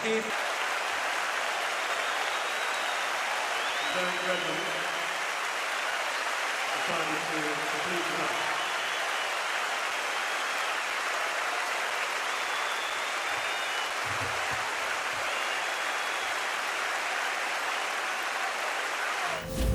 Steve. Very ready. Decided to complete the match.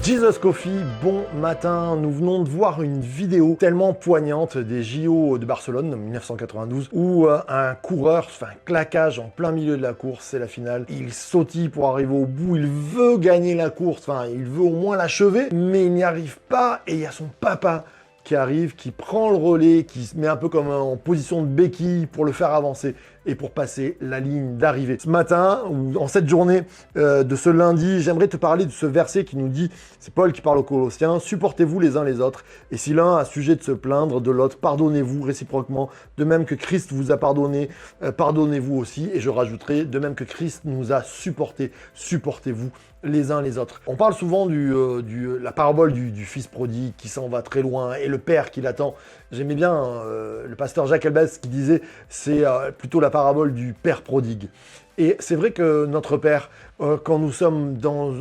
Jesus Coffee, bon matin, nous venons de voir une vidéo tellement poignante des JO de Barcelone en 1992 où un coureur fait un claquage en plein milieu de la course, c'est la finale, il sautille pour arriver au bout, il veut gagner la course, enfin il veut au moins l'achever, mais il n'y arrive pas et il y a son papa qui arrive, qui prend le relais, qui se met un peu comme en position de béquille pour le faire avancer et pour passer la ligne d'arrivée. Ce matin, ou en cette journée de ce lundi, j'aimerais te parler de ce verset qui nous dit, c'est Paul qui parle aux Colossiens, « Supportez-vous les uns les autres, et si l'un a sujet de se plaindre de l'autre, pardonnez-vous réciproquement, de même que Christ vous a pardonné, pardonnez-vous aussi. » Et je rajouterai, de même que Christ nous a supportés, supportez-vous les uns les autres. On parle souvent de la parabole du fils prodigue qui s'en va très loin et le père qui l'attend. J'aimais bien le pasteur Jacques Elbès qui disait c'est plutôt la parabole du père prodigue. Et c'est vrai que notre père, quand nous sommes dans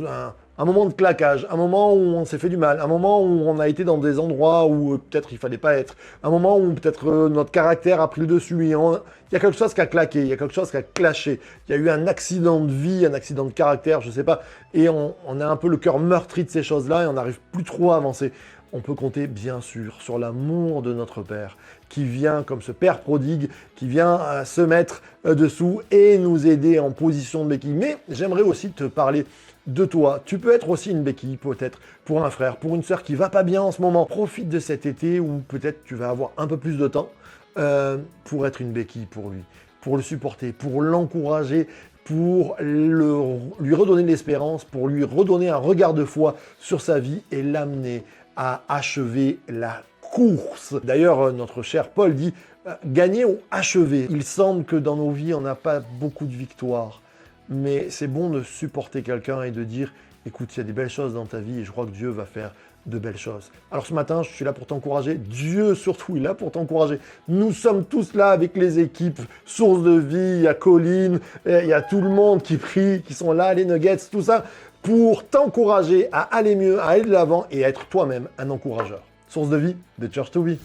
un moment de claquage, un moment où on s'est fait du mal, un moment où on a été dans des endroits où peut-être il fallait pas être, un moment où peut-être notre caractère a pris le dessus, il y a quelque chose qui a claqué, il y a quelque chose qui a clashé, il y a eu un accident de vie, un accident de caractère, je sais pas, et on a un peu le cœur meurtri de ces choses-là et on n'arrive plus trop à avancer. On peut compter bien sûr sur l'amour de notre Père qui vient comme ce Père prodigue, qui vient se mettre dessous et nous aider en position de béquille. Mais j'aimerais aussi te parler de toi. Tu peux être aussi une béquille peut-être pour un frère, pour une sœur qui va pas bien en ce moment. Profite de cet été où peut-être tu vas avoir un peu plus de temps pour être une béquille pour lui, pour le supporter, pour l'encourager, pour lui redonner de l'espérance, pour lui redonner un regard de foi sur sa vie et l'amener à achever la course. D'ailleurs, notre cher Paul dit « gagner ou achever ». Il semble que dans nos vies, on n'a pas beaucoup de victoires, mais c'est bon de supporter quelqu'un et de dire « écoute, il y a des belles choses dans ta vie et je crois que Dieu va faire de belles choses ». Alors ce matin, je suis là pour t'encourager. Dieu surtout est là pour t'encourager. Nous sommes tous là avec les équipes Source de Vie, il y a Colline, il y a tout le monde qui prie, qui sont là, les Nuggets, tout ça, pour t'encourager à aller mieux, à aller de l'avant et à être toi-même un encourageur. Source de Vie, de Church to Be.